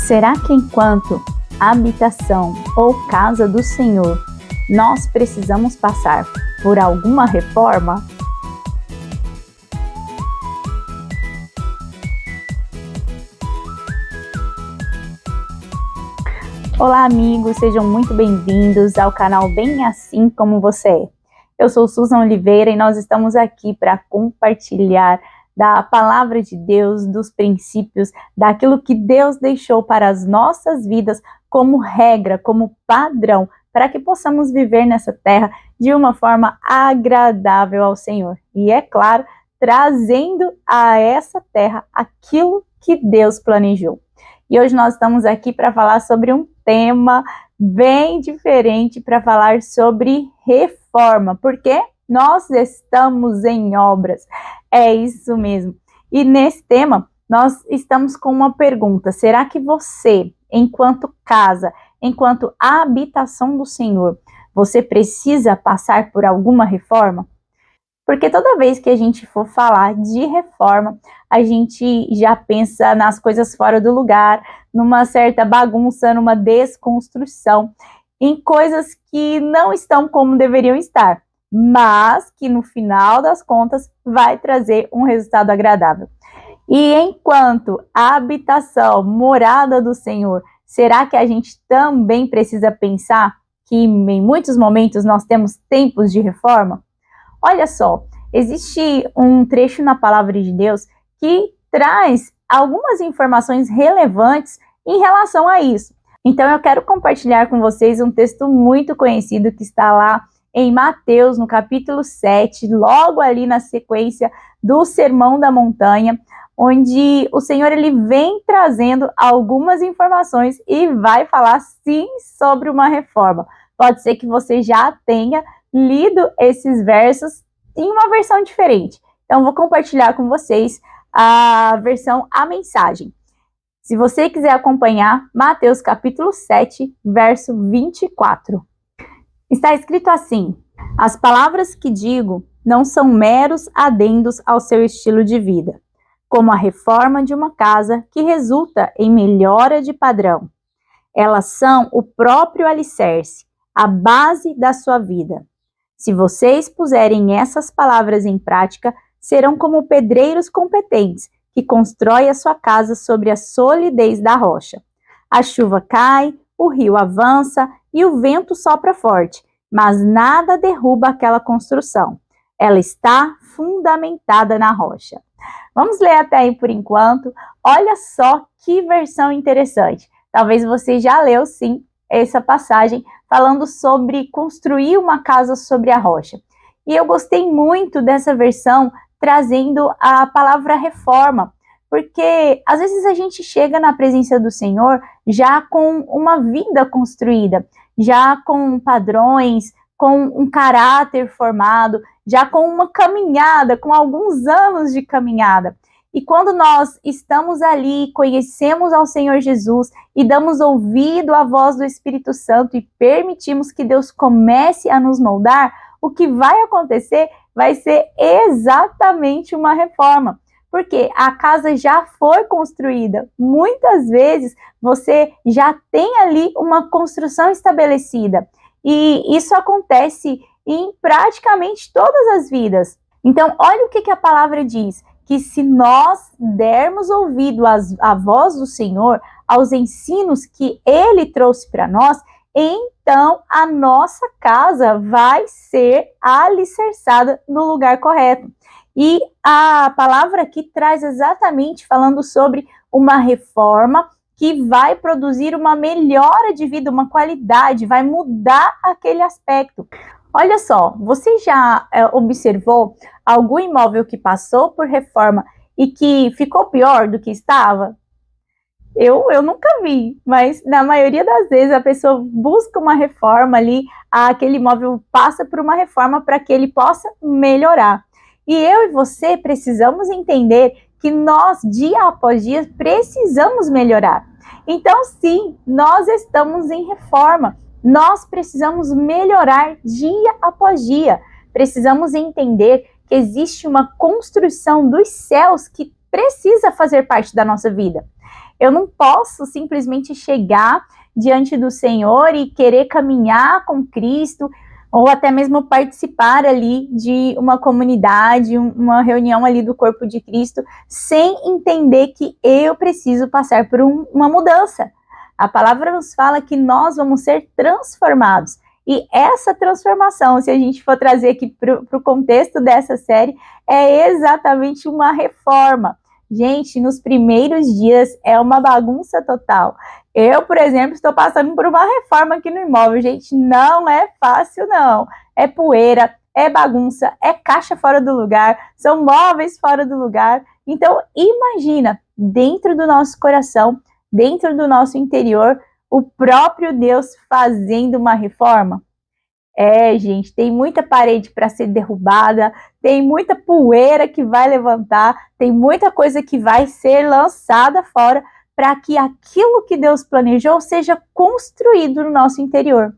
Será que enquanto habitação ou casa do Senhor, nós precisamos passar por alguma reforma? Olá amigos, sejam muito bem-vindos ao canal Bem Assim Como Você É. Eu sou Susan Oliveira e nós estamos aqui para compartilhar da palavra de Deus, dos princípios, daquilo que Deus deixou para as nossas vidas como regra, como padrão, para que possamos viver nessa terra de uma forma agradável ao Senhor. E é claro, trazendo a essa terra aquilo que Deus planejou. E hoje nós estamos aqui para falar sobre um tema bem diferente, para falar sobre reforma, porque nós estamos em obras. É isso mesmo. E nesse tema, nós estamos com uma pergunta: será que você, enquanto casa, enquanto habitação do Senhor, você precisa passar por alguma reforma? Porque toda vez que a gente for falar de reforma, a gente já pensa nas coisas fora do lugar, numa certa bagunça, numa desconstrução, em coisas que não estão como deveriam estar, mas que no final das contas vai trazer um resultado agradável. E enquanto a habitação, morada do Senhor, será que a gente também precisa pensar que em muitos momentos nós temos tempos de reforma? Olha só, existe um trecho na palavra de Deus que traz algumas informações relevantes em relação a isso. Então eu quero compartilhar com vocês um texto muito conhecido que está lá em Mateus, no capítulo 7, logo ali na sequência do Sermão da Montanha, onde o Senhor ele vem trazendo algumas informações e vai falar sim sobre uma reforma. Pode ser que você já tenha lido esses versos em uma versão diferente. Então, vou compartilhar com vocês a versão A Mensagem. Se você quiser acompanhar, Mateus capítulo 7, verso 24. Está escrito assim: as palavras que digo não são meros adendos ao seu estilo de vida, como a reforma de uma casa que resulta em melhora de padrão. Elas são o próprio alicerce, a base da sua vida. Se vocês puserem essas palavras em prática, serão como pedreiros competentes que constroem a sua casa sobre a solidez da rocha. A chuva cai, o rio avança e o vento sopra forte, mas nada derruba aquela construção. Ela está fundamentada na rocha. Vamos ler até aí por enquanto. Olha só que versão interessante. Talvez você já leu sim essa passagem falando sobre construir uma casa sobre a rocha. E eu gostei muito dessa versão trazendo a palavra reforma, porque às vezes a gente chega na presença do Senhor já com uma vida construída, já com padrões, com um caráter formado, já com uma caminhada, com alguns anos de caminhada. E quando nós estamos ali, conhecemos ao Senhor Jesus e damos ouvido à voz do Espírito Santo e permitimos que Deus comece a nos moldar, o que vai acontecer vai ser exatamente uma reforma. Porque a casa já foi construída. Muitas vezes você já tem ali uma construção estabelecida. E isso acontece em praticamente todas as vidas. Então, olha o que a palavra diz: que se nós dermos ouvido à voz do Senhor, aos ensinos que Ele trouxe para nós, então a nossa casa vai ser alicerçada no lugar correto. E a palavra aqui traz exatamente falando sobre uma reforma que vai produzir uma melhora de vida, uma qualidade, vai mudar aquele aspecto. Olha só, você já observou algum imóvel que passou por reforma e que ficou pior do que estava? Eu nunca vi, mas na maioria das vezes a pessoa busca uma reforma ali, aquele imóvel passa por uma reforma para que ele possa melhorar. E eu e você precisamos entender que nós, dia após dia, precisamos melhorar. Então, sim, nós estamos em reforma. Nós precisamos melhorar dia após dia. Precisamos entender que existe uma construção dos céus que precisa fazer parte da nossa vida. Eu não posso simplesmente chegar diante do Senhor e querer caminhar com Cristo, ou até mesmo participar ali de uma comunidade, uma reunião ali do corpo de Cristo, sem entender que eu preciso passar por uma mudança. A palavra nos fala que nós vamos ser transformados. E essa transformação, se a gente for trazer aqui para o contexto dessa série, é exatamente uma reforma. Gente, nos primeiros dias é uma bagunça total. Eu, por exemplo, estou passando por uma reforma aqui no imóvel. Gente, não é fácil, não. É poeira, é bagunça, é caixa fora do lugar, são móveis fora do lugar. Então, imagina, dentro do nosso coração, dentro do nosso interior, o próprio Deus fazendo uma reforma. Gente, tem muita parede para ser derrubada, tem muita poeira que vai levantar, tem muita coisa que vai ser lançada fora para que aquilo que Deus planejou seja construído no nosso interior.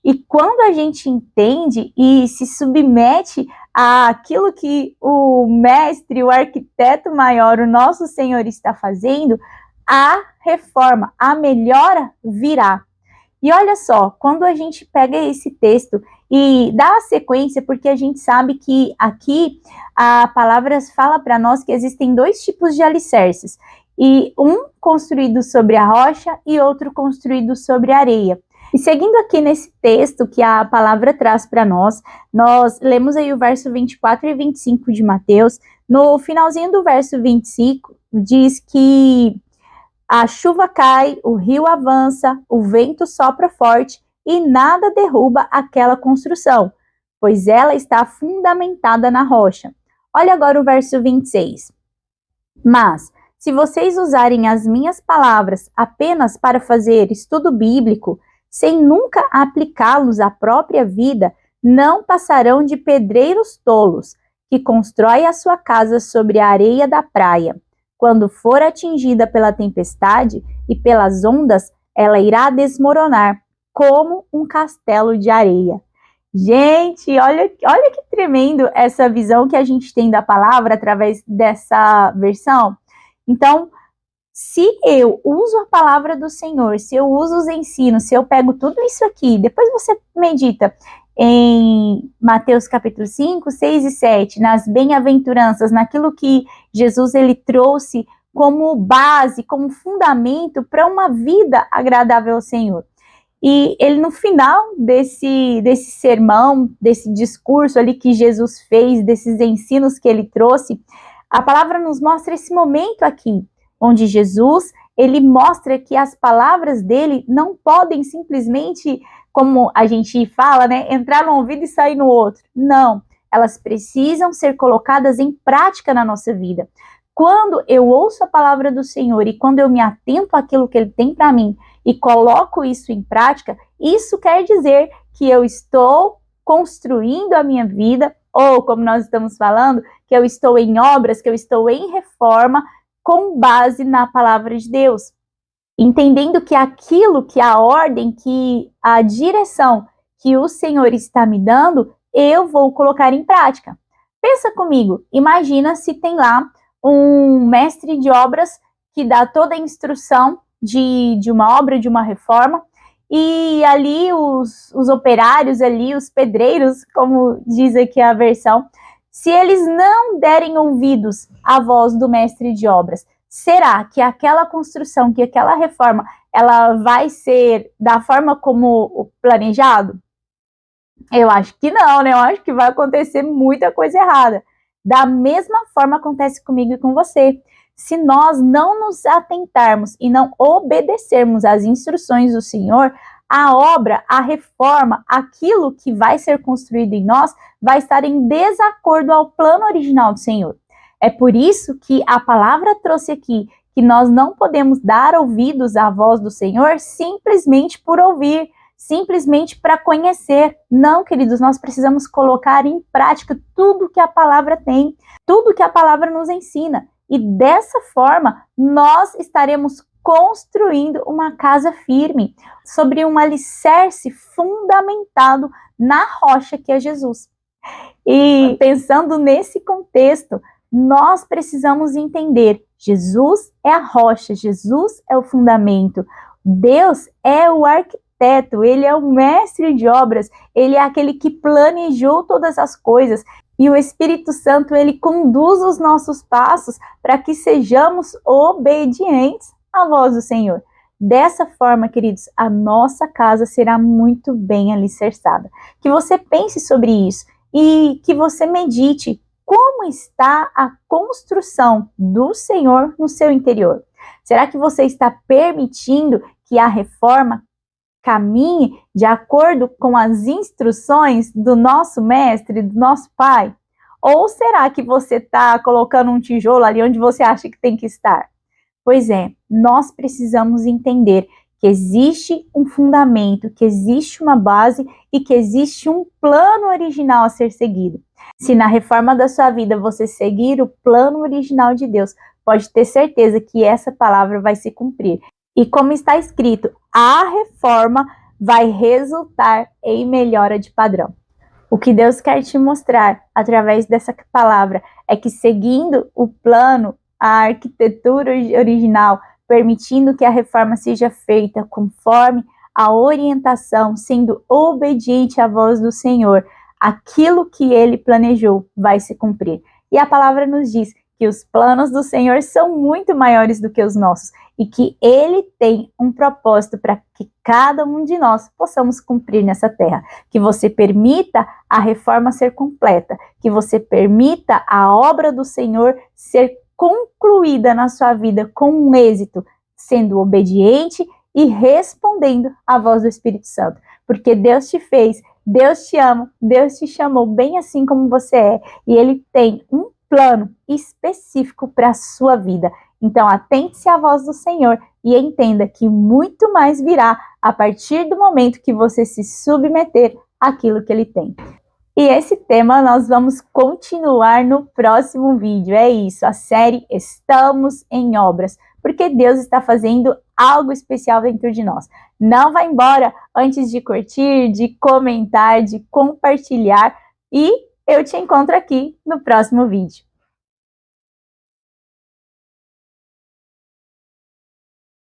E quando a gente entende e se submete àquilo que o mestre, o arquiteto maior, o nosso Senhor está fazendo, a reforma, a melhora virá. E olha só, quando a gente pega esse texto e dá a sequência, porque a gente sabe que aqui a palavra fala para nós que existem dois tipos de alicerces, e um construído sobre a rocha e outro construído sobre a areia. E seguindo aqui nesse texto que a palavra traz para nós lemos aí o verso 24 e 25 de Mateus. No finalzinho do verso 25, diz que a chuva cai, o rio avança, o vento sopra forte e nada derruba aquela construção, pois ela está fundamentada na rocha. Olha agora o verso 26. Mas, se vocês usarem as minhas palavras apenas para fazer estudo bíblico, sem nunca aplicá-los à própria vida, não passarão de pedreiros tolos, que constroem a sua casa sobre a areia da praia. Quando for atingida pela tempestade e pelas ondas, ela irá desmoronar como um castelo de areia. Gente, olha que tremendo essa visão que a gente tem da palavra através dessa versão. Então, se eu uso a palavra do Senhor, se eu uso os ensinos, se eu pego tudo isso aqui, depois você medita em Mateus capítulo 5, 6 e 7, nas bem-aventuranças, naquilo que Jesus ele trouxe como base, como fundamento para uma vida agradável ao Senhor. E ele, no final desse sermão, desse discurso ali que Jesus fez, desses ensinos que ele trouxe, a palavra nos mostra esse momento aqui, onde Jesus, ele mostra que as palavras dele não podem simplesmente, como a gente fala, né, entrar num ouvido e sair no outro. Não, elas precisam ser colocadas em prática na nossa vida. Quando eu ouço a palavra do Senhor e quando eu me atento àquilo que ele tem para mim e coloco isso em prática, isso quer dizer que eu estou construindo a minha vida, ou como nós estamos falando, que eu estou em obras, que eu estou em reforma, com base na palavra de Deus. Entendendo que aquilo, que a ordem, que a direção que o Senhor está me dando, eu vou colocar em prática. Pensa comigo, imagina se tem lá um mestre de obras que dá toda a instrução de uma obra, de uma reforma, e ali os operários, ali os pedreiros, como diz aqui a versão, se eles não derem ouvidos à voz do mestre de obras, será que aquela construção, que aquela reforma, ela vai ser da forma como planejado? Eu acho que não, né? Eu acho que vai acontecer muita coisa errada. Da mesma forma acontece comigo e com você. Se nós não nos atentarmos e não obedecermos às instruções do Senhor, a obra, a reforma, aquilo que vai ser construído em nós, vai estar em desacordo ao plano original do Senhor. É por isso que a palavra trouxe aqui que nós não podemos dar ouvidos à voz do Senhor simplesmente por ouvir, simplesmente para conhecer. Não, queridos, nós precisamos colocar em prática tudo que a palavra tem, tudo que a palavra nos ensina. E dessa forma, nós estaremos construindo uma casa firme, sobre um alicerce fundamentado na rocha que é Jesus. E pensando nesse contexto, nós precisamos entender: Jesus é a rocha, Jesus é o fundamento, Deus é o arquiteto, Ele é o mestre de obras, Ele é aquele que planejou todas as coisas. E o Espírito Santo, ele conduz os nossos passos para que sejamos obedientes à voz do Senhor. Dessa forma, queridos, a nossa casa será muito bem alicerçada. Que você pense sobre isso e que você medite como está a construção do Senhor no seu interior. Será que você está permitindo que a reforma caminhe de acordo com as instruções do nosso mestre, do nosso pai? Ou será que você está colocando um tijolo ali onde você acha que tem que estar? Pois é, nós precisamos entender que existe um fundamento, que existe uma base e que existe um plano original a ser seguido. Se na reforma da sua vida você seguir o plano original de Deus, pode ter certeza que essa palavra vai se cumprir. E como está escrito, a reforma vai resultar em melhora de padrão. O que Deus quer te mostrar através dessa palavra é que, seguindo o plano, a arquitetura original, permitindo que a reforma seja feita conforme a orientação, sendo obediente à voz do Senhor, aquilo que Ele planejou vai se cumprir. E a palavra nos diz que os planos do Senhor são muito maiores do que os nossos e que Ele tem um propósito para que cada um de nós possamos cumprir nessa terra. Que você permita a reforma ser completa, que você permita a obra do Senhor ser concluída na sua vida com um êxito, sendo obediente e respondendo à voz do Espírito Santo. Porque Deus te fez, Deus te ama, Deus te chamou bem assim como você é. E Ele tem um plano específico para a sua vida. Então, atente-se à voz do Senhor e entenda que muito mais virá a partir do momento que você se submeter àquilo que Ele tem. E esse tema nós vamos continuar no próximo vídeo. É isso, a série Estamos em Obras, porque Deus está fazendo algo especial dentro de nós. Não vá embora antes de curtir, de comentar, de compartilhar, e eu te encontro aqui no próximo vídeo.